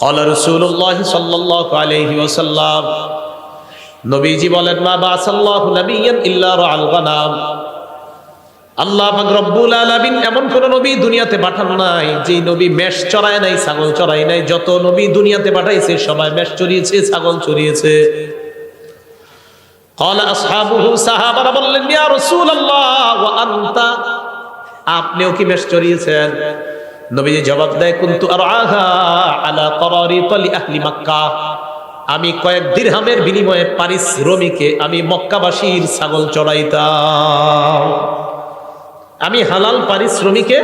ক্বালা রাসূলুল্লাহ সাল্লাল্লাহু আলাইহি ওয়াসাল্লাম, নবীজি বলেন, মা বাসাল্লাহু নাবিয়্যান ইল্লা রাআল গানাম। আল্লাহ পাক রব্বুল আলামিন এমন কোন নবী দুনিয়াতে পাঠান নাই যে নবী মেষ চড়ায় নাই, ছাগল চড়ায় নাই। যত নবী দুনিয়াতে পাঠাইছে সবাই মেষ চড়িয়েছে, ছাগল চড়িয়েছে। ক্বালা আসহাবুহু, সাহাবারা বললেন, ইয়া রাসূলুল্লাহ ওয়া আনতা, আপনিও কি মেষ চড়িয়েছেন? নবীজি জবাব দেয়, কুনতু আরআহা আলা করারিত লি আহলি মক্কা, আমি কয়েক দিরহামের বিনিময়ে পারিশ্রমিকে আমি মক্কাবাসীর ছাগল চড়াইতাম। আমি হালাল পারিশ্রমিকে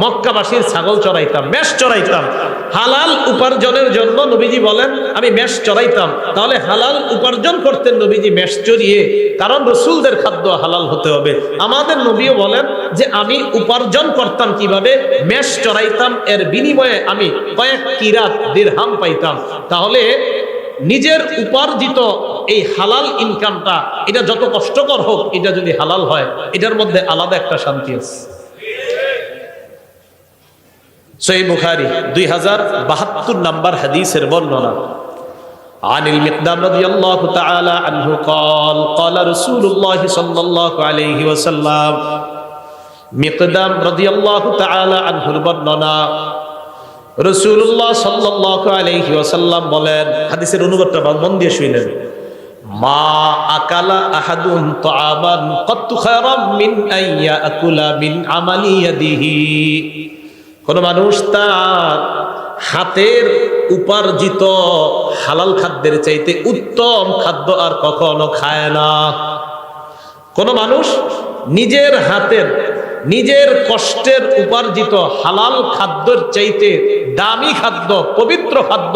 মক্কাবাসীর ছাগল চড়াইতাম, মেষ চড়াইতাম। হালাল উপার্জনের জন্য নবীজি বলেন আমি মেষ চড়াইতাম। তাহলে হালাল উপার্জন করতেন নবীজি মেষ চড়িয়ে, কারণ রসুলদের খাদ্য হালাল হতে হবে। আমাদের নবীও বলেন যে আমি উপার্জন করতাম কিভাবে, মেষ চড়াইতাম, এর বিনিময়ে আমি কয়েক কিরাত দিরহাম পাইতাম। তাহলে নিজের উপার্জিত এই হালাল ইনকামটা, এটা যত কষ্টকর হোক, এটা যদি হালাল হয়, এটার মধ্যে আলাদা একটা শান্তি আছে। সহিহ বুখারী 2072 নম্বর হাদিসের বর্ণনা। আনিল মিকদাম রাদিয়াল্লাহু তাআলা আনহু قال قال رسول الله صلى الله عليه وسلم, মিকদাম রাদিয়াল্লাহু তাআলা আনহুর বর্ণনা, রাসূলুল্লাহ সাল্লাল্লাহু আলাইহি ওয়াসাল্লাম বলেন, হাদিসের অনুবাদটা মন দিয়ে শুনেন, মা আকালা আহাদুন তাআমান কাত্তু খায়রাম মিন আইয়া আকুলা মিন আমালি ইয়াদিহি, কোন মানুষ তার হাতের উপার্জিত হালাল খাদ্যের চাইতে উত্তম খাদ্য আর কখনো খায় না। কোন মানুষ নিজের হাতের, নিজের কষ্টের উপার্জিত হালাল খাদ্যের চাইতে দামি খাদ্য, পবিত্র খাদ্য,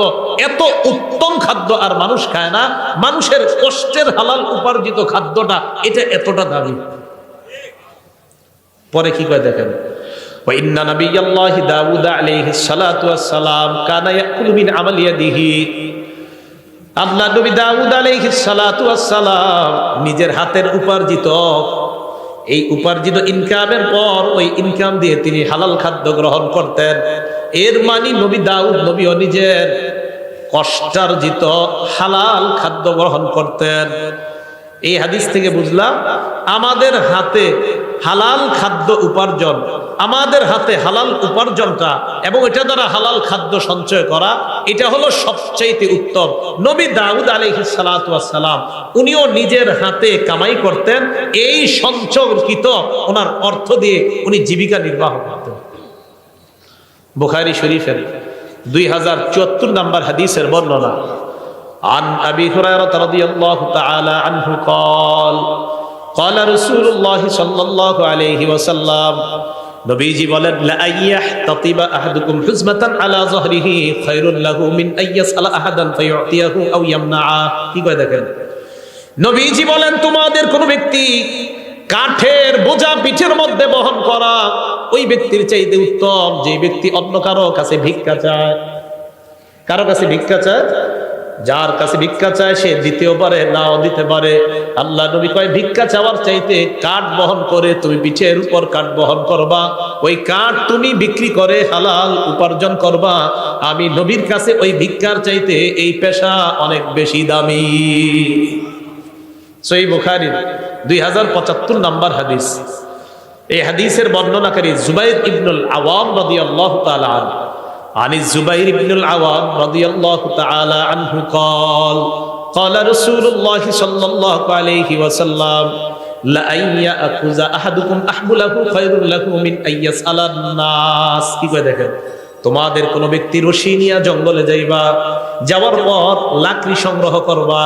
এত উত্তম খাদ্য আর মানুষ খায় না। মানুষের কষ্টের হালাল উপার্জিত খাদ্যটা এটা এতটা দামি। পরে কি কয় দেখেন, وإن نبي الله داود عليه الصلاة والسلام كان يأكل من عمل يده, আল্লাহ নবী দাউদ আলাইহিস সালাতু ওয়াস সালাম নিজের হাতের উপার্জিত, এই উপার্জিত ইনকামের পর ওই ইনকাম দিয়ে তিনি হালাল খাদ্য গ্রহণ করতেন। এর মানে নবী দাউদ নবীও নিজের কষ্টার্জিত হালাল খাদ্য গ্রহণ করতেন। এই হাদিস থেকে বুঝলাম আমাদের হাতে হালাল খাদ্য উপার্জন, আমাদের হাতে হালাল উপার্জনটা এবং এটা দ্বারা হালাল খাদ্য সঞ্চয় করা, এটা হলো সবচেয়ে উত্তম। নবী দাউদ আলাইহিস সালাতু ওয়াস সালাম উনিও নিজের হাতে কামাই করতেন, এই সঞ্চয়কৃত ওনার অর্থ দিয়ে উনি জীবিকা নির্বাহ করতেন। বুখারী শরীফের 2074 নম্বর হাদিসের বর্ণনা। عن أبي هريرة رضي الله تعالى عنه قال قال رسول الله صلى الله عليه وسلم, নবীজি বলেন, লা আইয়াহতাতিবা আহাদুকুম হুজমাতান আলা যহরিহি খায়রুল লাহু মিন আইয়াসআলা আহাদান ফায়ুতিয়াহু আও ইয়ামনাআ। কি কয় দেখেন, নবীজি বলেন তোমাদের কোন ব্যক্তি কাঠের বোঝা পিঠের মধ্যে বহন করা ওই ব্যক্তির চাইতে উত্তম যে ব্যক্তি অন্য কারো কাছে ভিক্ষা চায়। কারো কাছে ভিক্ষা চায়, যার কাছে ভিক্ষা চায় সে দিতেও পারে, নাও দিতে পারে। আল্লাহ নবী কয় ভিক্ষা চাওয়ার চাইতে কাঠ বহন করে তুমি পিঠের উপর কাঠ বহন করবা, ওই কাঠ তুমি বিক্রি করে হালাল উপার্জন করবা। আমি নবীর কাছে ওই ভিক্ষার চাইতে এই পেশা অনেক বেশি দামি। সহিহ বুখারী 2075 নম্বর হাদিস। এই হাদিসের বর্ণনাকারী জুবাইর ইবনুল আওয়াম রাদিয়াল্লাহু তাআলা আনহু। عن الزبير بن العوام رضي الله تعالى عنه قال قال رسول الله صلى الله عليه وسلم لأن يأخذ أحدكم أحبله خير له من أن يسأل الناس। কি কয় দেখেন, তোমাদের কোন ব্যক্তি রশি নিয়ে জঙ্গলে যাইবা, যাওয়ার পর লাকড়ি সংগ্রহ করবা,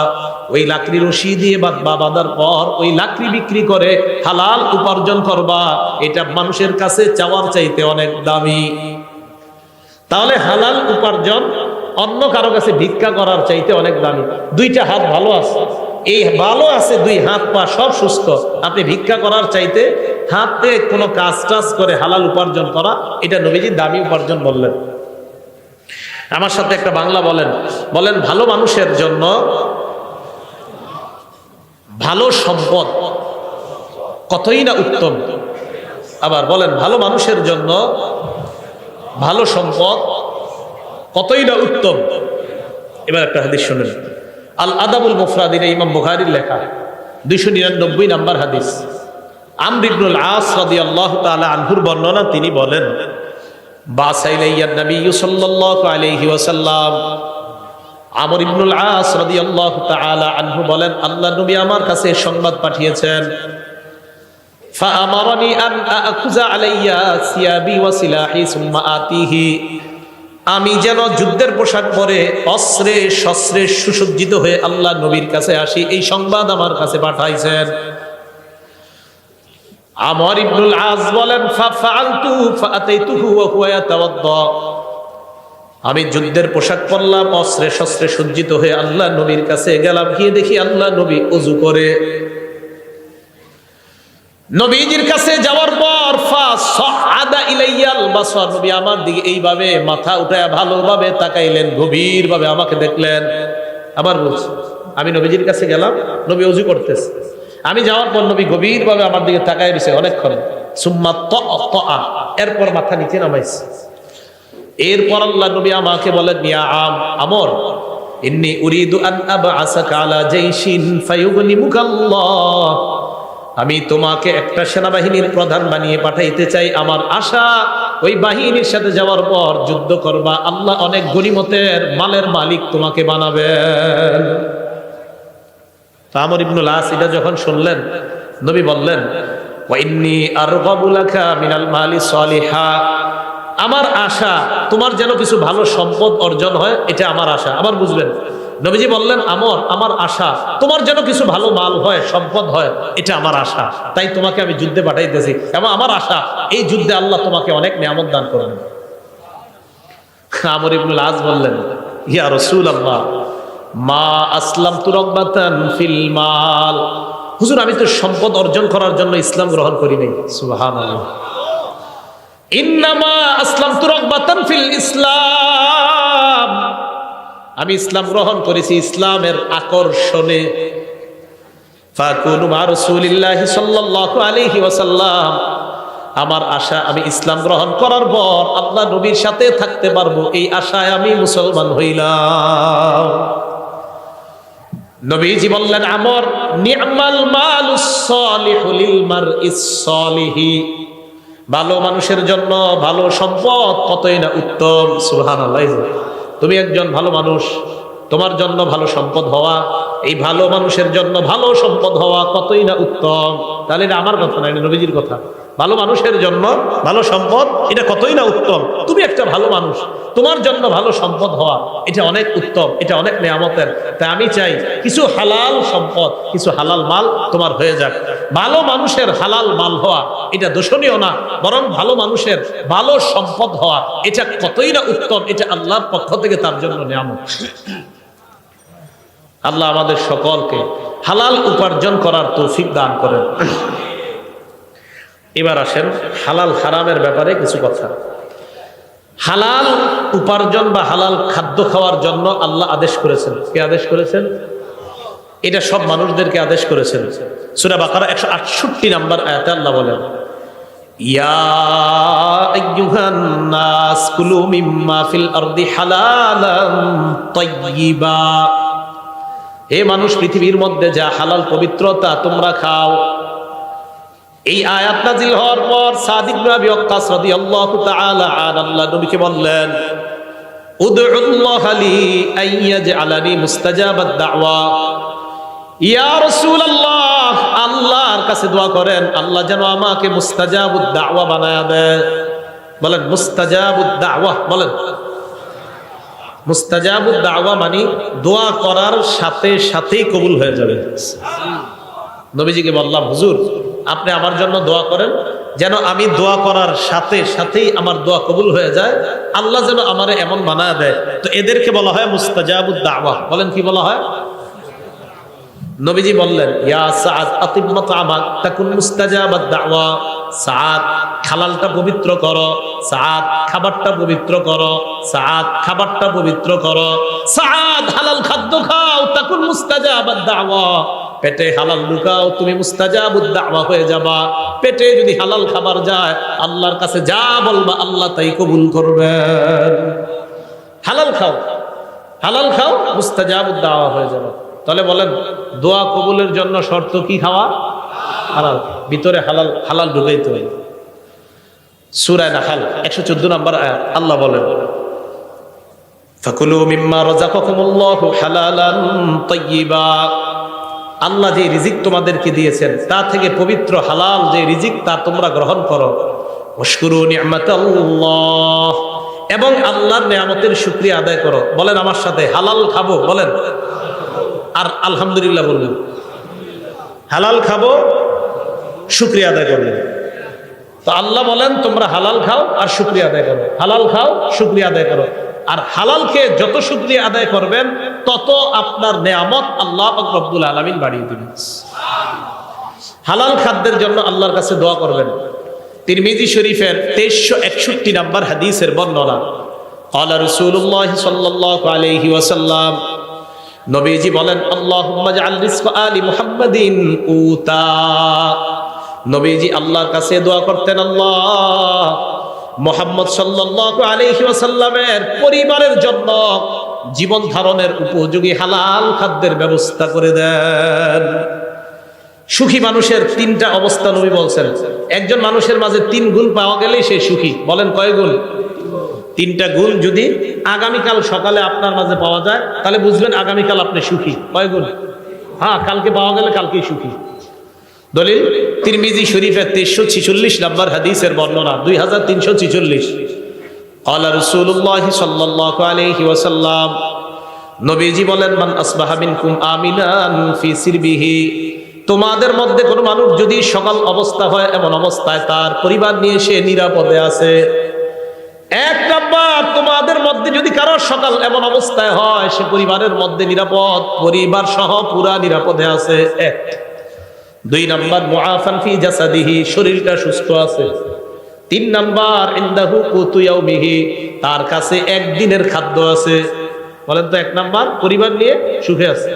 ওই লাকড়ি রশি দিয়ে বাঁধার পর ওই লাকড়ি বিক্রি করে হালাল উপার্জন করবা, এটা মানুষের কাছে চাওয়ার চাইতে অনেক দামি। তাহলে হালাল উপার্জন অন্য কারো কাছে ভিক্ষা করার চাইতে অনেক দামি। দুইটা হাত ভালো আছে, এই ভালো আছে, দুই হাত পা সব সুস্থ, আপনি ভিক্ষা করার চাইতে হাতে কোনো কাজ টাজ করে হালাল উপার্জন করা, এটা নবীজি দামি উপার্জন বললেন। আমার সাথে একটা বাংলা বলেন, বলেন ভালো মানুষের জন্য ভালো সম্পদ কতই না উত্তম। আবার বলেন ভালো মানুষের জন্য ভালো সম্পদ কতই না উত্তম। এবার একটা হাদিস শুনেন, আল আদাবুল মুফরাদিন, ইমাম বুখারীর লেখা 299 নম্বর হাদিস। আমর ইবনুল আস রাদিয়াল্লাহু তাআলা আনহুর বর্ণনা, তিনি বলেন, বাসাইলাইয়ান নবী সাল্লাল্লাহু আলাইহি ওয়াসাল্লাম, আমর ইবনুল আস রাদিয়াল্লাহু তাআলা আনহু বলেন, আল্লাহর নবী আমার কাছে সংবাদ পাঠিয়েছেন, ফাআমারানি আন আকুযা আলাইয়া সিয়াবি ওয়া সিলাহি সুম্মা আতিহি, আমি যেন যুদ্ধের পোশাক পরে অস্ত্রে শস্ত্রে সুসজ্জিত হয়ে আল্লাহ নবীর কাছে আসি, এই সংবাদ আমার কাছে পাঠাইছেন। আমর ইবনুল আস বলেন, ফাআলতু ফাআতাইতুহু ওয়া হুয়া ইয়াতাওয়াদ্দা, আমি যুদ্ধের পোশাক পরলাম, অস্ত্রে শস্ত্রে সজ্জিত হয়ে আল্লাহ নবীর কাছে গেলাম, গিয়ে দেখি আল্লাহ নবী ওযু করে। নবীজির কাছে যাওয়ার পর ফাসাআদা ইলাইয়াল বাসার, নবী আমার দিকে এইভাবে মাথা উঠায় ভালোভাবে তাকাইলেন, গভীরভাবে আমাকে দেখলেন। আবার বলছি, আমি নবীজির কাছে গেলাম, নবী ওযু করতেছে, আমি যাওয়ার পর নবী গভীরভাবে আমার দিকে তাকায় রয়েছে অনেকক্ষণ। সুম্মা তাআ, এরপর মাথা নিচে নামাইছে। এরপর আল্লাহ নবী আমাকে বলেন, ইয়া আমর, ইন্নী উরিদু আন আবআসাকা আলা জাইশিন ফায়ুগনিমুকাল্লাহ, আমি তোমাকে একটা সেনাবাহিনীর প্রধান বানিয়ে পাঠাইতে চাই। আমার আশা ওই বাহিনীর সাথে যাওয়ার পর যুদ্ধ করবা, আল্লাহ অনেক গনিমতের মালের মালিক তোমাকে বানাবেন। আমর ইবনুল আস এটা যখন শুনলেন, নবী বললেন, ওয়া ইন্নী আরগাবু লাকা মিনাল মালি সালিহা, আমার আশা তোমার যেন কিছু ভালো সম্পদ অর্জন হয়, এটা আমার আশা। আবার বুঝবেন, নবীজি বললেন, আমর, আমার আশা তোমার যেন কিছু ভালো মাল হয়, সম্পদ হয়, এটা আমার আশা, তাই তোমাকে আমি যুদ্ধে পাঠাইতেছি, এবং আমার আশা এই যুদ্ধে আল্লাহ তোমাকে অনেক নিয়ামত দান করবেন। আমর ইবনুল আস বললেন, ইয়া রাসূলুল্লাহ, মা আসলামতু রাগবাতান ফিল মাল, হুজুর আমি তো সম্পদ অর্জন করার জন্য ইসলাম গ্রহণ করি নাই। সুবহানাল্লাহ। ইন্নামা আসলামতু রাগবাতান ফিল ইসলাম, আমি ইসলাম গ্রহণ করেছি ইসলামের আকর্ষণে। ফাকুনু মা রাসূলিল্লাহি সাল্লাল্লাহু আলাইহি ওয়াসাল্লাম, আমার আশা আমি ইসলাম গ্রহণ করার পর আল্লাহ নবীর সাথে থাকতে পারবো, এই আশায় আমি মুসলমান হইলাম। নবীজি বললেন, আমর, নি'মাল মালুস সালিহু লিল মারইস সালিহি, ভালো মানুষের জন্য ভালো সম্পদ কতই না উত্তম। সুবহানাল্লাহ। তুমি একজন ভালো মানুষ, তোমার জন্য ভালো সম্পদ হওয়া, এই ভালো মানুষের জন্য ভালো সম্পদ হওয়া কতই না উত্তম। তাহলে এটা আমার কথা না, এটা নবীজির কথা। ভালো মানুষের জন্য ভালো সম্পদ, এটা কতই না উত্তম। তুমি একটা ভালো মানুষ, তোমার জন্য ভালো সম্পদ হওয়া এটা অনেক উত্তম, এটা অনেক নেয়ামতের। তাই আমি চাই কিছু হালাল সম্পদ, কিছু হালাল মাল তোমার হয়ে যাক। ভালো মানুষের হালাল মাল হওয়া এটা দোষণীয় না, বরং ভালো মানুষের ভালো সম্পদ হওয়া এটা কতই না উত্তম, এটা আল্লাহর পক্ষ থেকে তার জন্য নেয়ামত। আল্লাহ আমাদের সকলকে হালাল উপার্জন করার তৌফিক দান করেন। এবার আসেন হালাল হারামের ব্যাপারে কিছু কথা। হালাল উপার্জন বা হালাল খাদ্য খাওয়ার জন্য আল্লাহ আদেশ করেছেন। কে আদেশ করেছেন? এটা সব মানুষদেরকে আদেশ করেছেন। সূরা বাকারা 168 নম্বর আয়াতে আল্লাহ বলেন, ইয়া আইয়ুহান নাস কুলু মিম্মা ফিল আরদি হালালান তাইয়্যিবা, হে মানুষ, পৃথিবীর মধ্যে যা হালাল পবিত্রতা তোমরা খাও। এই আয়াত নাযিল হওয়ার পর সাদ ইবনে আবি ওয়াক্কাস রাদিয়াল্লাহু তাআলা আনহু আল্লাহ নবীকে বললেন, উদউল্লাহ লি আইয়াজআলানি মুস্তাজাবাদ দাওয়া, ইয়া রাসূলুল্লাহ, আল্লাহর কাছে দোয়া করেন আল্লাহ যেন আমাকে মুস্তাজাবুদ দাওয়া বানায়া দেয়। বলেন মুস্তাজাবুদ দাওয়া, বলেন। মুস্তাজাবুদ দাওয়া মানে দোয়া করার সাথে সাথেই কবুল হয়ে যাবে। নবীজিকে বললাম, হুজুর আপনি আমার জন্য দোয়া করেন যেন আমি দোয়া করার সাথে সাথেই আমার দোয়া কবুল হয়ে যায়, আল্লাহ যেন আমারে এমন বানায় দেয়। তো এদেরকে বলা হয় মুস্তাজাবুদ দাওয়া। বলেন কি বলা হয়? নবীজি বললেন, ইয়া সাআদ আতিব মাতআমাক তাকুন মুস্তাজাবাদ দাওয়া, সাআদ হালালটা পবিত্র করো, সাআদ খাবারটা পবিত্র করো, সাআদ খাবারটা পবিত্র করো, সাআদ হালাল খাদ্য খাও, তাকুন মুস্তাজাবাদ দাওয়া, পেটে হালাল ঢুকাও, তুমি মুস্তাজাবুদ দাওয়া হয়ে যাবা। পেটে যদি হালাল খাবার যায়, আল্লাহর কাছে যা বলবা আল্লাহ তাই কবুল করবেন। হালাল খাও, হালাল খাও, মুস্তাজাবুদ দাওয়া হয়ে যাবে। তাহলে বলেন দোয়া কবুলের জন্য শর্ত কি? খাওয়া হালাল, ভিতরে হালাল, হালাল ঢুকাইতে হয়। সূরা নাহল 114 নম্বর আয়াত আল্লাহ বলেন ফাকুলু মিম্মা রাযাকাকুমুল্লাহু হালালান তাইয়্যিবা। আল্লাহ যে রিজিক তোমাদেরকে দিয়েছেন তা থেকে পবিত্র হালাল যে রিজিক তা তোমরা গ্রহণ করো। ওয়াশকুরু নি'মাতাল্লাহ, এবং আল্লাহর নিয়ামতের শুকরিয়া আদায় করো। বলেন আমার সাথে, হালাল খাবো, বলেন আর আলহামদুলিল্লাহ বলবেন। হালাল খাবো, শুকরিয়া আদায় করবেন। তো আল্লাহ বলেন তোমরা হালাল খাও আর শুকরিয়া আদায় করো, হালাল খাও, শুকরিয়া আদায় করো। আর হালালকে যত শুকরিয়া আদায় করবেন তত আপনার নেয়ামত আল্লাহ পাক রব্বুল আলামিন বাড়িয়ে দিবেন। হালাল খাদ্যের জন্য আল্লাহর কাছে দোয়া করবেন। তিরমিজি শরীফের 2361 নম্বর হাদিসের বর্ণনা, ক্বালা রাসূলুল্লাহ সাল্লাল্লাহু আলাইহি ওয়াসাল্লাম, নবীজি বলেন আল্লাহুম্মা জাআল রিজকা আলি মুহাম্মাদিন কুতা। নবীজি আল্লাহর কাছে দোয়া করতেন, আল্লাহ মুহাম্মদ সাল্লাল্লাহু আলাইহি ওয়াসাল্লামের পরিবারের জন্য জীবন ধারণের উপযোগী হালাল খাদ্যের ব্যবস্থা করে দেন। সুখী মানুষের তিনটা অবস্থা নবী বলছেন। একজন মানুষের মাঝে 3 গুণ পাওয়া গেলেই সে সুখী। বলেন কয় গুণ? 3টা গুণ যদি আগামীকাল সকালে আপনার মাঝে পাওয়া যায় তাহলে বুঝবেন আগামীকাল আপনি সুখী। কয় গুণ? হ্যাঁ, কালকে পাওয়া গেলে কালকেই সুখী। দলিল তিরমিজি শরীফের 346 নম্বর হাদিসের বর্ণনা, 2346। ক্বালা রাসূলুল্লাহ সাল্লাল্লাহু আলাইহি ওয়াসাল্লাম, নবীজি বলেন মান আসবাহা মিনকুম আমিনান ফি সিরবিহি, তোমাদের মধ্যে কোনো মানুষ যদি সকাল অবস্থা হয় এমন অবস্থায় তার পরিবার নিয়ে সে নিরাপদে আছে। 1 নাম্বার, তোমাদের মধ্যে যদি কারো সকাল এমন অবস্থায় হয় সে পরিবারের মধ্যে নিরাপদ, পরিবার সহ পুরা নিরাপদে আছে। 1। 2 নাম্বার, মুআফান ফি জাসাদিহি, শরীরটা সুস্থ আছে। 3 নাম্বার, ইনদাহু কুতু ইয়াউমিহি, তার কাছে একদিনের খাদ্য আছে। বলেন তো 1 নাম্বার পরিবার নিয়ে সুখে আছে,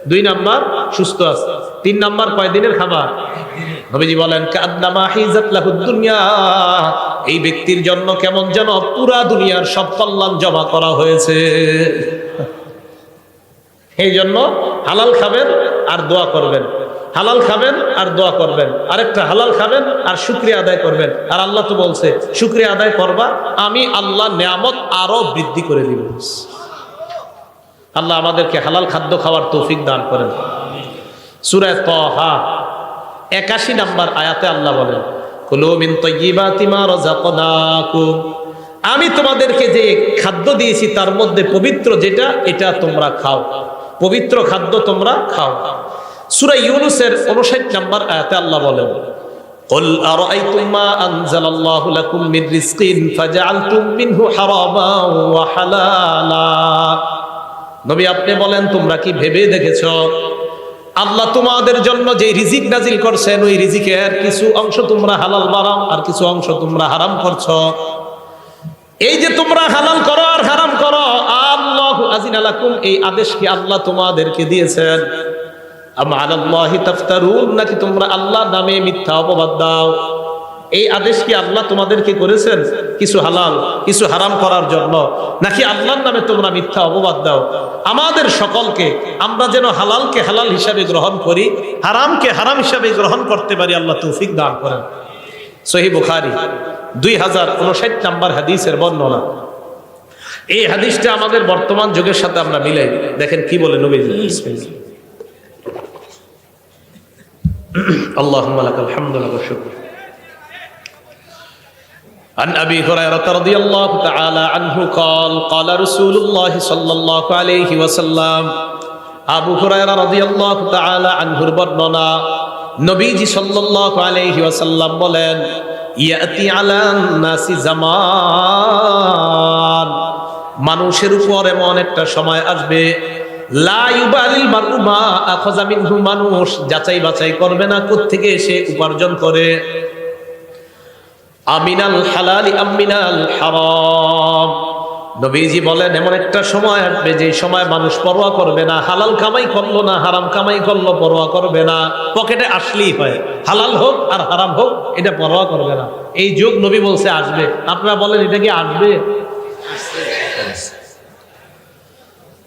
2 নাম্বার সুস্থ আছে, 3 নাম্বার কয়দিনের খাবার? নবীজি বলেন কান্নামা হিজাত লাহুদ দুনিয়া, এই ব্যক্তির জন্য কেমন যেন পুরা দুনিয়ার সব কল্যাণ জমা করা হয়েছে। এই জন্য হালাল খাবেন আর দোয়া করবেন, হালাল খাবেন আর দোয়া করবেন। আরেকটা, হালাল খাবেন আর শুকরিয়া আদায় করবেন। আর আল্লাহ তো বলছে শুকরিয়া আদায় করবা, আমি আল্লাহ নিয়ামত আরো বৃদ্ধি করে দিব। আল্লাহ আমাদেরকে হালাল খাদ্য খাওয়ার তৌফিক দান করেন। সূরা তাহা 81 নম্বর আয়াতে আল্লাহ বলেন কুলু মিন তাইয়্যিবাতি মা রাযাকনাকুম, আমি তোমাদেরকে যে খাদ্য দিয়েছি তার মধ্যে পবিত্র যেটা, এটা তোমরা খাও, পবিত্র খাদ্য তোমরা খাও। সূরা ইউনূসের 59 নম্বর আয়াতে আল্লাহ বলেন কুল আরাআইতুম মা আনজালাল্লাহু লাকুম মিন রিজকিন ফাজআলতুম মিনহু হারামান ওয়া হালালা। নবী আপনি বলেন তোমরা কি ভেবে দেখেছো আল্লাহ তোমাদের জন্য যে রিজিক নাজিল করছেন ওই রিজিকের কিছু অংশ তোমরা হালাল বানাও আর কিছু অংশ তোমরা হারাম করছো। এই যে তোমরা হালাল করো আর হারাম করো, আল্লাহু আযিনা লাকুম, এই আদেশ কি আল্লাহ তোমাদেরকে দিয়েছেন? আম আলাল্লাহি তাফতারুন, নাকি তোমরা আল্লাহর নামে মিথ্যা অপবাদ দাও? এই আদেশ কি আল্লাহ তোমাদেরকে করেছেন কিছু হালাল কিছু হারাম করার জন্য, নাকি আল্লাহর নামে তোমরা মিথ্যা অপবাদ দাও? আমাদের সকলকে আমরা যেন হালালকে হালাল হিসাবে গ্রহণ করি, হারামকে হারাম হিসাবে গ্রহণ করতে পারি, আল্লাহ তৌফিক দান করেন। সহিহ বুখারী 2059 নম্বর হাদিসের বর্ণনা। এই হাদিসটা আমাদের বর্তমান যুগের সাথে আমরা মিলাই দেখেন কি বলে নবীজি। আল্লাহুম্মা লাকাল হামদু ওয়া শুকর। عن أبي هريرة رضي الله تعالى عنه قال قال رسول الله صلى الله عليه وسلم, আবু হুরায়রা রাদিয়াল্লাহু তাআলা আনহুর বর্ণনা, নবীজি সাল্লাল্লাহু আলাইহি ওয়াসাল্লাম বলেন ইয়াতি আলান নাসি জামান, মানুষের উপর এমন একটা সময় আসবে লা ইউবালিল মারউ মা আখাযা মিনহু, মানুষ যাচাই বাছাই করবে না কোত্থেকে সে উপার্জন করে, আমিনাল হালালি আমিনাল হারাম। নবীজি বলেন এমন একটা সময় আসবে যে সময় মানুষ পরোয়া করবে না, হালাল কামাই করলো না হারাম কামাই করলো পরোয়া করবে না, পকেটে আসলেই হয়, হালাল হোক আর হারাম হোক এটা পরোয়া করবে না। এই যুগ নবী বলছে আসবে। আপনারা বলেন এটা কি আসবে?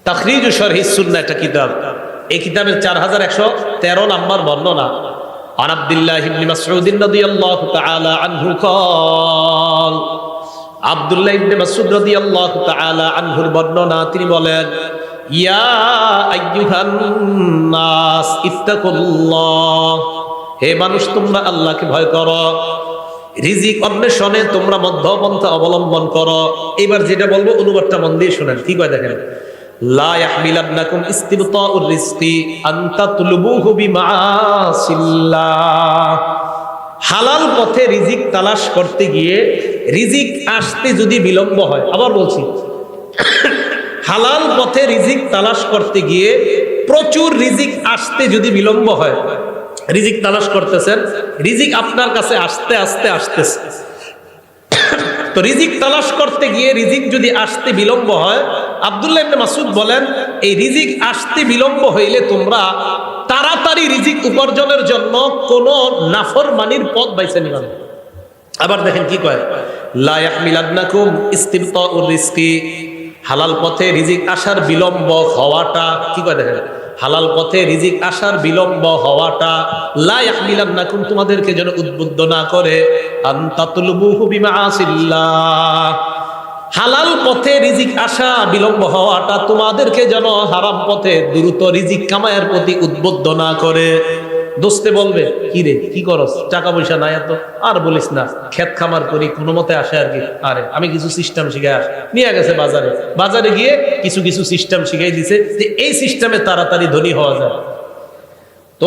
তাখরিজু শরহি সুন্নাহ একটা কিতাব। এই কিতাবের 4113 নম্বর বর্ণনা। আন আব্দুল্লাহ ইবনে মাসউদ রাদিয়াল্লাহু তাআলা আনহু قال আব্দুল্লাহ ইবনে মাসউদ রাদিয়াল্লাহু তাআলা আনহুর বর্ণনা, তিনি বলেন, ইয়া আইয়ুহান নাস ইত্তাকুল্লাহ, হে মানুষ তোমরা আল্লাহকে ভয় করো, রিজিক অন্বেষণে তোমরা মধ্যপন্থা অবলম্বন করো। এবার যেটা বলবো অনুবাদটা মন দিয়ে শুনেন, কি কয় দেখেন। লা ইয়াহমিলান্নাকুম ইস্তিবতাউর রিজকি আন তাতলুবুহু বিমাআসিল্লাহ। হালাল পথে রিজিক তালাশ করতে গিয়ে রিজিক আসতে যদি বিলম্ব হয়, আবার বলছি, হালাল পথে রিজিক তালাশ করতে গিয়ে প্রচুর রিজিক আসতে যদি বিলম্ব হয়, রিজিক তালাশ করতেছেন, রিজিক আপনার কাছে আস্তে আস্তে আসতেছে, তো রিজিক তালাশ করতে গিয়ে রিজিক যদি আসতে বিলম্ব হয়, আব্দুল্লাহ ইবনে মাসউদ বলেন, এই রিজিক আসতে বিলম্ব হইলে তোমরা তাড়াতাড়ি রিজিক উপার্জনের জন্য কোন নাফরমানির পথ বাইছে নিবা না। আবার দেখেন কি কয়, লা ইয়াহমিলান্নাকুম ইস্তিবতাউর রিজকি, হালাল পথে রিজিক আসার বিলম্ব হওয়াটা, কি কয় দেখেন, হালাল পথে রিজিক আসার বিলম্ব হওয়াটা লা ইয়াহমিলান্নাকুম, তোমাদেরকে যেন উদ্বুদ্ধ না করে, আন তাতলুবুহু বিমাআসিল্লাহ, হালাল পথে রিজিক আসা বিলম্ব হওয়াটা তোমাদেরকে যেন হারাম পথে দ্রুত রিজিক কামায়ের প্রতি উদ্বুদ্ধ না করে। দোস্তে বলবে, কি রে কি করস, টাকা পয়সা নাই এত, আর বলিস না, ক্ষেত খামার করি কোনো মতে আসে আর কি। আরে আমি কিছু সিস্টেম শিখে নিয়ে গেছে বাজারে, বাজারে গিয়ে কিছু কিছু সিস্টেম শিখাই দিছে যে এই সিস্টেমে তাড়াতাড়ি ধনী হওয়া যায়।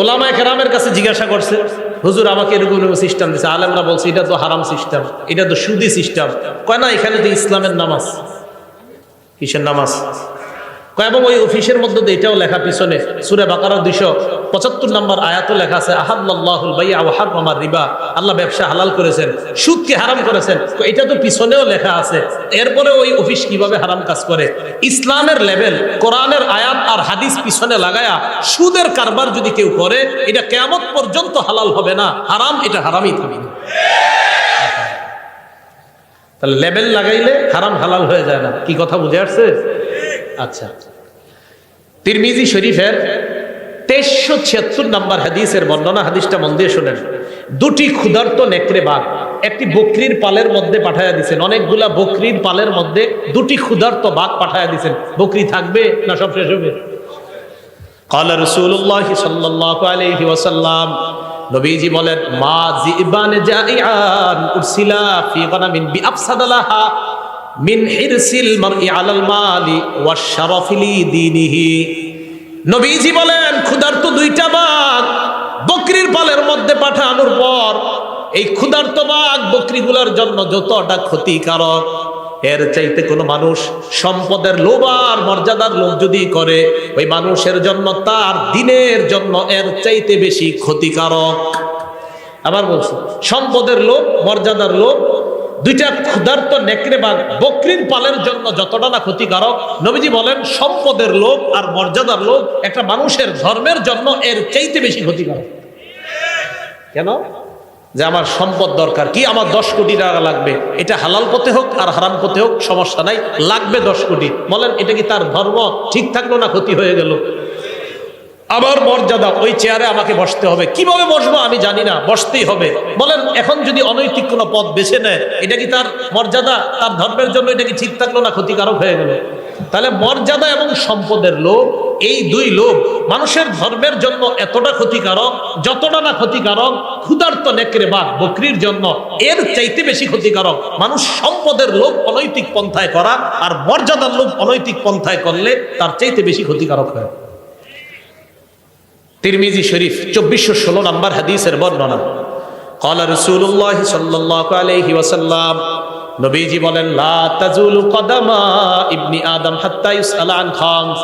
ওলামায়ে কেরামের কাছে জিজ্ঞাসা করছে, হুজুর আমাকে এরকম সিস্টেম দিছে, আলেমরা বলছে এটা তো হারাম সিস্টেম, এটা তো সুদি সিস্টেম। কয় না, এখানে তো ইসলামের নামাজ। কিসের নামাজ? কয় এবং ওই অফিসের মধ্যে তো এটাও লেখা, পিছনে সূরা বাকারা 275 নম্বর আয়াতও লেখা আছে, আহাল্লাল্লাহুল বাই'a ওয়া হাররামার রিবা, আল্লাহ ব্যবসা হালাল করেছেন, সুদকে হারাম করেছেন। এটা তো পিছনেও লেখা আছে, এরপরে ওই অফিস কিভাবে হারাম কাজ করে? ইসলামের লেভেল, কোরআনের আয়াত আর হাদিস পিছনে লাগায়া সুদের কারবার যদি কেউ করে, এটা কিয়ামত পর্যন্ত হালাল হবে না, হারাম, এটা হারামই থাকবে। তাহলে লেভেল লাগাইলে হারাম হালাল হয়ে যায় না। কি কথা বুঝে আসছে? আচ্ছা, তিরমিজি শরীফের 2376 নম্বর হাদিসের বর্ণনা, হাদিসটা মন দিয়ে শুনেন। দুটি ক্ষুধার্ত নেকড়ে বাঘ একটি বকরির পালের মধ্যে পাঠায়া দিয়েছেন, অনেকগুলা বকরির পালের মধ্যে দুটি ক্ষুধার্ত বাঘ পাঠায়া দিয়েছেন। বকরি থাকবে না সব শেষ হবে? ক্বালা রাসূলুল্লাহ সাল্লাল্লাহু আলাইহি ওয়াসাল্লাম, নবীজি বলেন, মা জিবান জাইআন উরসিলা ফি গানামিন বিআফসাদালাহা মিন হিরসিল মারই আলাল মালি ওয়াশ-শারাফি লিদীনিহি। নবীজি বলেন, ক্ষুধার্ত দুইটা বাঘ বকরির পালের মধ্যে পাঠানোর পর এই ক্ষুধার্ত বাঘ বকরিগুলোর জন্য যতটা ক্ষতিকারক, এর চাইতে কোনো মানুষ সম্পদের লোভ আর মর্যাদার লোভ যদি করে, ওই মানুষের জন্য তার দিনের জন্য এর চাইতে বেশি ক্ষতিকারক। আবার বলছি, সম্পদের লোভ, মর্যাদার লোভ, দুইটা ক্ষুধার্ত নেকড়ে বাঘ বকরির পালের জন্য যতটা না ক্ষতিকারক, নবীজি বলেন সম্পদের লোভ আর মর্যাদার লোভ একটা মানুষের ধর্মের জন্য এর চাইতে বেশি ক্ষতিকারক। কেন? যে আমার সম্পদ দরকার, কি আমার 10 কোটি টাকা লাগবে, এটা হালাল পথে হোক আর হারাম পথে হোক সমস্যা নাই, লাগবে 10 কোটি। বলেন এটা কি তার ধর্ম ঠিক থাকলো না ক্ষতি হয়ে গেল? আবার মর্যাদা, ওই চেয়ারে আমাকে বসতে হবে, কিভাবে বসবো আমি জানি না, বসতেই হবে। বলেন এখন যদি অনৈতিক কোনো পথ বেছে নেয়, এটা কি তার মর্যাদা, তার ধর্মের জন্য এটা কি ঠিক থাকলো না ক্ষতিকারক হয়ে গেল? তাহলে মর্যাদা এবং সম্পদের লোভ, এই দুই লোভ মানুষের ধর্মের জন্য এতটা ক্ষতিকারক, যতটা না ক্ষতিকারক ক্ষুধার্ত নেকড়ে বাঘ বকরির জন্য এর চাইতে বেশি ক্ষতিকারক মানুষ সম্পদের লোভ অনৈতিক পন্থায় করা, আর মর্যাদার লোভ অনৈতিক পন্থায় করলে তার চাইতে বেশি ক্ষতিকারক হয়। তিরমিজি শরীফ 2416 নম্বর হাদিসের বর্ণনা। ক্বালা রাসূলুল্লাহ সাল্লাল্লাহু আলাইহি ওয়াসাল্লাম, নবীজি বলেন, লা তাজুলু কদামা ইবনি আদম হাত্তা ইউসআলা আন খামস,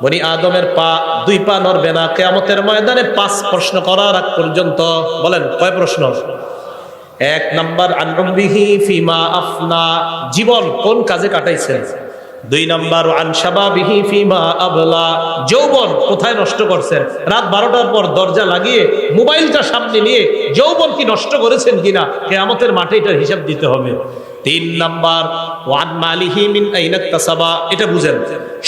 বনি আদমের দুই পা নড়বে না কিয়ামতের ময়দানে 5 প্রশ্ন করার আগ পর্যন্ত। বলেন কয় প্রশ্ন? 1 নাম্বার আন উমরিহি ফিমা আফনা, জীবন কোন কাজে কাটাইছেন। 2 নাম্বার আন শাবাবিহি ফিমা আবলা, যৌবন কোথায় নষ্ট করছেন? রাত 12টার পর দরজা লাগিয়ে মোবাইলটা সামনে নিয়ে যৌবন কি নষ্ট করেছেন কিনা, কিয়ামতের মাঠে এটার হিসাব দিতে হবে। 3 নাম্বার ওয়ান মালিহি মিন আইনা ইকতাসাবা, এটা বুঝেন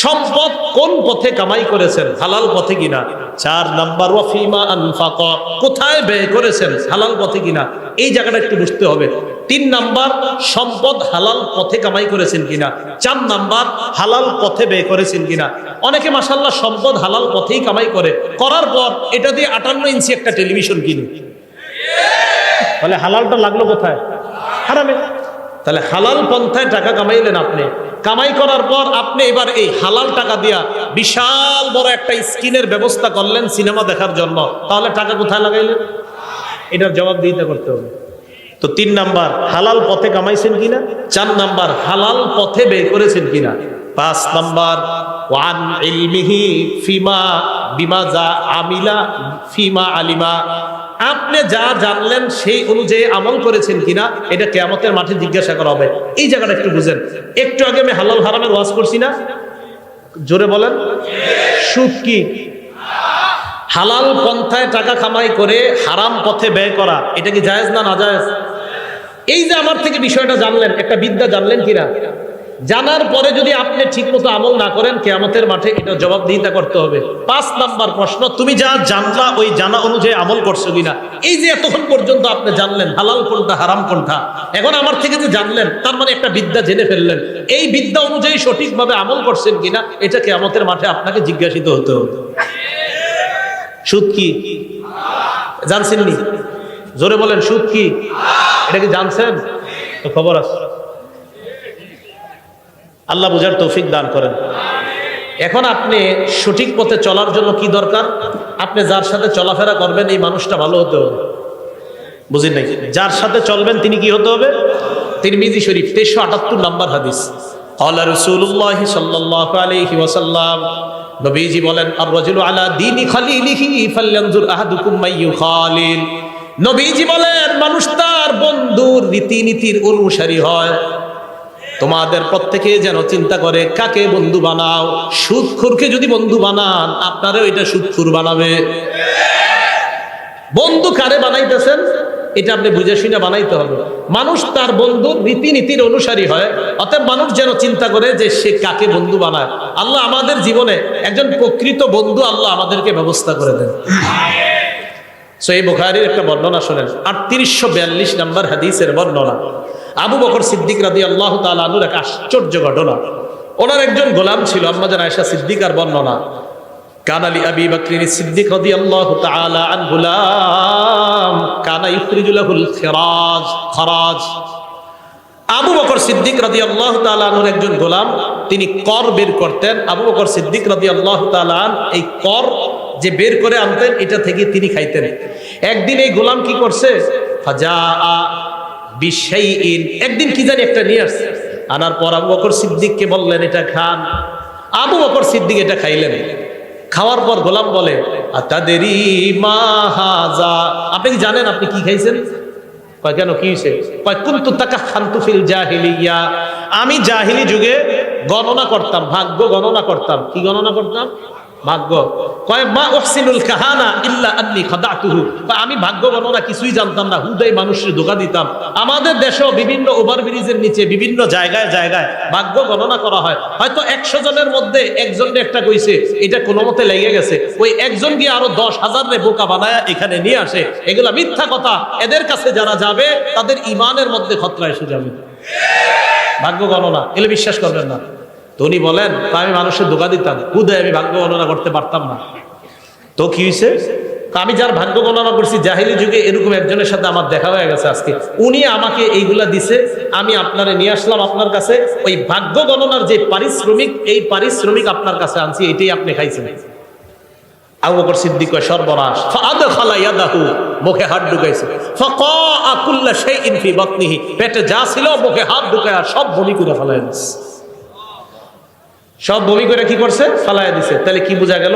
সম্পদ কোন পথে কামাই করেছেন, হালাল পথে কিনা। 4 নাম্বার ওয়া ফিমা আনফাকা, কোথায় ব্যয় করেছেন, হালাল পথে কিনা, এই জায়গাটা একটু বুঝতে হবে। 3 নাম্বার সম্পদ হালাল পথে কামাই করেছেন কিনা। 4 নাম্বার হালাল পথে ব্যয় করেছেন কিনা। অনেকে মাশাআল্লাহ সম্পদ হালাল পথেই কামাই করে, করার পর এটা দিয়ে 58 ইঞ্চি একটা টেলিভিশন কিনে, তাহলে হালালটা লাগলো কোথায়? হারামে। তাহলে হালাল পন্থায় টাকা কামাইলেন আপনি, কামাই করার পর আপনি এবার এই হালাল টাকা দিয়া বিশাল বড় একটা স্ক্রিনের ব্যবস্থা করলেন সিনেমা দেখার জন্য, তাহলে টাকা কোথায় লাগাইলেন? এটার জবাব দিতে করতে হবে। তো 3 নাম্বার হালাল পথে কামাইছেন কিনা, 4 নাম্বার হালাল পথে ব্যয় করেছেন কিনা, 5 নাম্বার ওয়ান ইলমিহি ফিমা বিমা যা আমিলা ফিমা আলিমা, আপনি যা জানলেন সেই অনুযায়ী আমল করেছেন কিনা, এটা কিয়ামতের মাঠে জিজ্ঞাসা করা হবে। এই জায়গাটা একটু বুঝেন। একটু আগে আমি হালাল হারামের ওয়াজ করছি না, জোরে বলেন। সুদ কি? হালাল পন্থায় টাকা কামাই করে হারাম পথে ব্যয় করা, এটা কি জায়েজ না নাজায়েজ? এই যে আমার থেকে বিষয়টা জানলেন, একটা বিদ্যা জানলেন কিনা, জানার পরে যদি আপনি ঠিকমতো আমল না করেন কিয়ামতের মাঠে এটা জবাবদিহিতা করতে হবে। 5 নাম্বার প্রশ্ন, তুমি যা জানলা ওই জানা অনুযায়ী আমল করছো কিনা। এই যে এতক্ষণ পর্যন্ত আপনি জানলেন হালাল কোনটা হারাম কোনটা, এখন আমার থেকে যে জানলেন তার মানে একটা বিদ্যা জেনে ফেললেন, এই বিদ্যা অনুযায়ী সঠিকভাবে আমল করছেন কিনা এটা কিয়ামতের মাঠে আপনাকে জিজ্ঞাসিত হতে হবে। সুদ কি জানছেন নি? জোরে বলেন, সুদ কি? এটা কি জানছেন? তো খবর আছে। আল্লাহ বুঝার তৌফিক দান করেন। এখন আপনি সঠিক পথে চলার জন্য কি দরকার? আপনি যার সাথে চলাফেরা করবেন এই মানুষটা ভালো হতে হবে। বুঝেন নাই? যার সাথে চলবেন তিনি কি হতে হবে? তিরমিজি শরীফ 1378 নাম্বার হাদিস, ক্বালা রাসূলুল্লাহ সাল্লাল্লাহু আলাইহি ওয়াসাল্লাম, নবীজি বলেন, আর রাজুলু আলা দীনি খালিলিহি ফালয়ানজুর আহাদুকুম মাইয়ু খালিল। নবীজি বলেন মানুষ তার বন্ধুর রীতিনীতির অনুসারী হয়। তোমাদের প্রত্যেকে যেন চিন্তা করে কাকে বন্ধু বানাও। সুদখোরকে যদি বন্ধু বানান আপনারও এটা সুদখোর বানাবে। বন্ধু কারে বানাইতেছেন এটা আপনি বুঝে শুনে বানাইতে হবে। মানুষ তার বন্ধুর রীতিনীতির অনুসারী হয়, অতএব মানুষ যেন চিন্তা করে যে সে কাকে বন্ধু বানায়। আল্লাহ আমাদের জীবনে একজন প্রকৃত বন্ধু আল্লাহ আমাদেরকে ব্যবস্থা করে দেন। সহিহ বুখারীর একটা বর্ণনা শুনেন, 3842 নাম্বার হাদিসের বর্ণনা। আবু বকর সিদ্দিক রাদিয়াল্লাহু তাআলা আনহুর এক আশ্চর্য ঘটনা। ওনার একজন গোলাম ছিল, আম্মা জান আয়েশা সিদ্দিকার বর্ণনা, কানা লি আবি বকর সিদ্দিক রাদিয়াল্লাহু তাআলা আন গুলাম কানা ইখরিজু লাহুল খরাজ। আবু বকর সিদ্দিক রাদিয়াল্লাহু তাআলা আনহুর একজন গোলাম, তিনি কর বের করতেন। আবু বকর সিদ্দিক রাদিয়াল্লাহু তাআলা আন এই কর যে বের করে আনতেন এটা থেকে তিনি খাইতেন। একদিন এই গোলাম কি করছে, ফাজাআ বিশাইইন, একদিন কি জানি একটা নিয়ে আসছে, আনার পর আবু বকর সিদ্দিককে বললেন এটা খান। আবু বকর সিদ্দিক এটা খাইলেন। খাওয়ার পর গোলাম বলে, আতাদেরি মা হাযা, আপনি কি জানেন আপনি কি খাইছেন? কয় কেন, কি হয়েছে? কয় কুনতু তাকাখানতু ফিল জাহিলিয়া, আমি জাহিলি যুগে গণনা করতাম, ভাগ্য গণনা করতাম। কি গণনা করতাম? ভাগ্য। কয় মা উহসিনুল কাহানা ইল্লা আন্নী খাদাতুহু, আমি ভাগ্য গণনা কিছুই জানতাম না, হুদাই মানুষের ধোঁকা দিতাম। আমাদের দেশেও বিভিন্ন ওভারব্রিজের নিচে বিভিন্ন জায়গায় জায়গায় ভাগ্য গণনা করা হয়। হয়তো 100 জনের মধ্যে একজনকে একটা কইছে, এটা কোনো মতে লেগে গেছে, ওই একজন গিয়ে আরো 10,000 রে বোকা বানায় এখানে নিয়ে আসে। এগুলা মিথ্যা কথা। এদের কাছে যারা যাবে তাদের ইমানের মধ্যে খতরা এসে যাবে। ভাগ্য গণনা এগুলো বিশ্বাস করবেন না। তো উনি বলেন, আমি মানুষের ধোঁকা দিতাম, হুদায় আমি ভাগ্য গণনা করতে পারতাম না। তো কি হয়েছে? আমি যার ভাগ্য গণনা করছি জাহিলি যুগে এরকম একজনের সাথে আমার দেখা হয়ে গেছে আজকে, উনি আমাকে এইগুলা দিছে, আমি আপনারে নিয়ে আসলাম আপনার কাছে। ওই ভাগ্য গণনার যে পারিশ্রমিক, এই পারিশ্রমিক আপনার কাছে আনছি, এটাই আপনি খাইছেন। আবু বকর সিদ্দিক কয় সর্বনাশ। ফাআদখালা ইয়াদাহু, মুখে হাত ঢুকাইছে। ফাকাআ কুল্লা শাইইন ফি বাতনিহি, পেটে যা ছিল মুখে হাত ঢুকায়া সব বমি করে ফেলায় দিছে। সব বমি করে কি করছে? ফালায়া দিছে। তাহলে কি বোঝা গেল?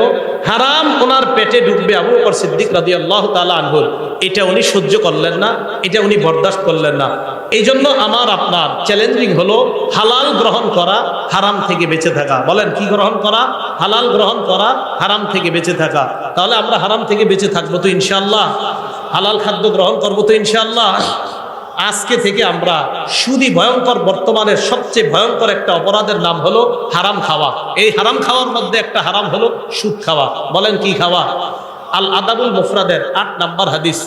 হারাম ওনার পেটে ঢুকবে আবু বকর সিদ্দিক রাদিয়াল্লাহু তাআলা আনহু, এটা উনি সহ্য করলেন না, এটা উনি বরদাস্ত করলেন না। এই জন্য আমার আপনার চ্যালেঞ্জিং হলো হালাল গ্রহণ করা, হারাম থেকে বেঁচে থাকা। বলেন কি গ্রহণ করা? হালাল গ্রহণ করা, হারাম থেকে বেঁচে থাকা। তাহলে আমরা হারাম থেকে বেঁচে থাকবো তো ইনশাআল্লাহ, হালাল খাদ্য গ্রহণ করবো তো ইনশাআল্লাহ। আজকে থেকে আমরা সুদী ভয়ঙ্কর, বর্তমানের সবচেয়ে ভয়ঙ্কর একটা অপরাধের নাম হলো হারাম খাওয়া। এই হারাম খাওয়ার মধ্যে একটা হারাম হলো সুদ খাওয়া। বলেন কি খাওয়া? আল আদাবুল মুফরাদের ৮ নম্বর হাদিস,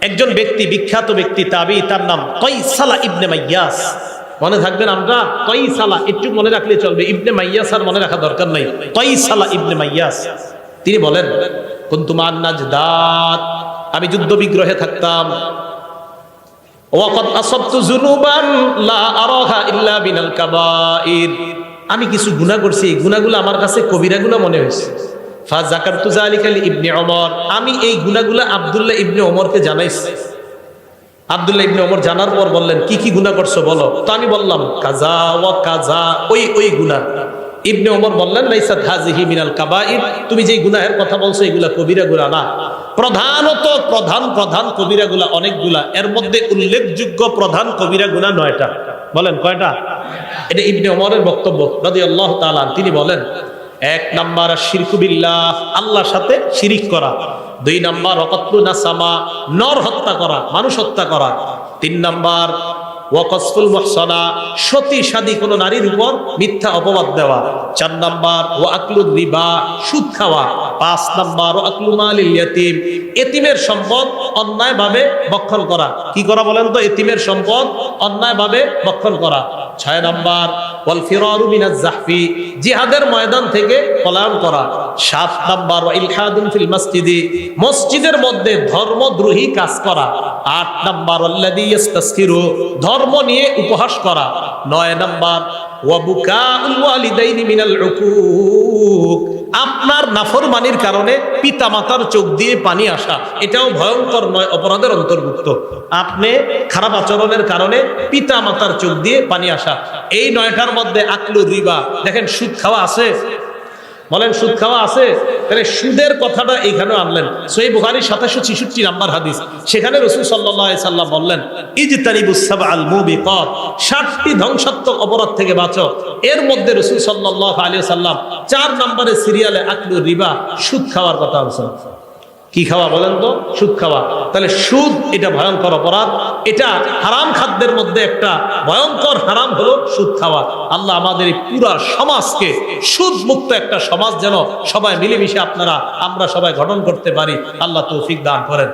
একজন ব্যক্তি, বিখ্যাত ব্যক্তি তাবি, তার নাম কয়সালা ইবনে মাইয়াস। মনে থাকবেন, আমরা কয়সালা একটু মনে রাখলে চলবে, ইবনে মাইয়াস আর মনে রাখা দরকার নাই। কয়সালা ইবনে মাইয়াস তিনি বলেন, কুনতু মান নাজদাত, আমি যুদ্ধ বিগ্রহে থাকতাম। ওয়াকাদ আসাবতু যুনুবান লা আরাহা ইল্লা বিনাল কাবাইর, আমি কিছু গুনাহ করছি, এই গুনাহগুলো আমার কাছে কবিরা গুনাহ মনে হয়েছে। ফাযাকারতু যালিকা লিইবনে ওমর, আমি এই গুনাহগুলো আব্দুল্লাহ ইবনে ওমরকে জানাইছি। আব্দুল্লাহ ইবনে ওমর জানার পর বললেন, কি কি গুনাহ করছো বলো। তো আমি বললাম কাজা ওয়া কাজা, ওই গুনাহ। ইবনে ওমর বললেন, লাইসাত হাযিহি মিনাল কাবাইর, তুমি যেই গুনাহের কথা বলছো এগুলা কবিরা গুনাহ না। প্রধানত প্রধান কবিরা গুনাহ অনেকগুলা, এর মধ্যে উল্লেখযোগ্য প্রধান কবিরা গুনাহ 9টা। বলেন কয়টা? এটা ইবনে ওমরের বক্তব্য রাদিয়াল্লাহু তাআলা। তিনি বলেন, 1 নাম্বার শিরকু বিল্লাহ, আল্লাহর সাথে শিরিক করা। 2 নাম্বার ওয়াকাতলু নাসামা, নর হত্যা করা, মানুষ হত্যা করা। 3 নাম্বার ওয়াকসফুল মুহসানা, সতী সাদী কোনো নারীর উপর মিথ্যা অপবাদ দেওয়া। 4 নাম্বার ওয়াকলুর রিবা, সুদ খাওয়া। 5 নাম্বার ওয়াকলু মালিল ইয়াতীম, এতিমের সম্পদ অন্যায়ভাবে ভক্ষণ করা। কি করা বলেন তো? এতিমের সম্পদ অন্যায়ভাবে ভক্ষণ করা। 6 নাম্বার ওয়াল ফিরারু মিনাজ জাহফি, জিহাদের ময়দান থেকে পলায়ন করা। 7 নাম্বার ওয়া ইলহাদুন ফিল মসজিদি, মসজিদের মধ্যে ধর্মদ্রোহী কাজ করা। 8 নাম্বার আল্লাযী ইস্তাসখিরু, ধর্ম নিয়ে উপহাস করা। 9 নাম্বার ওয়া বুকাউল ওয়ালিদাইনি মিনাল উকুক, আপনার নাফরমানির কারণে পিতামাতার চোখ দিয়ে পানি আসা, এটাও ভয়ঙ্কর 9 অপরাধের অন্তর্ভুক্ত। আপনি খারাপ আচরণের কারণে পিতামাতার চোখ দিয়ে পানি আসা। এই 9টার মধ্যে আকলু রিবা, দেখেন সুদ খাওয়া আছে। বলেন সুদ খাওয়া আছে? তাহলে সুদের কথাটা এইখানে আনলেন। সহিহ বুখারী 766 নাম্বার হাদিস, সেখানে রাসূল সাল্লাল্লাহু আলাইহি সাল্লাম বললেন, ইজতানিবুস সাবআল মুবিকাত, 7টি ধ্বংসাত্মক অপরাধ থেকে বাঁচো। এর মধ্যে রাসূল সাল্লাল্লাহু আলাইহি সাল্লাম 4 নম্বরে সিরিয়ালে আকলু রিবা, সুদ খাওয়ার কথা বলেছেন। কি খাওয়া বলেন তো? সুদ খাওয়া। তাহলে সুদ এটা ভয়ঙ্কর অপরাধ, এটা হারাম খাদ্যের মধ্যে একটা ভয়ঙ্কর হারাম হলো সুদ খাওয়া। আল্লাহ আমাদের এই পুরা সমাজকে সুদ মুক্ত একটা সমাজ যেন সবাই মিলেমিশে আমরা সবাই গঠন করতে পারি, আল্লাহ তৌফিক দান করেন।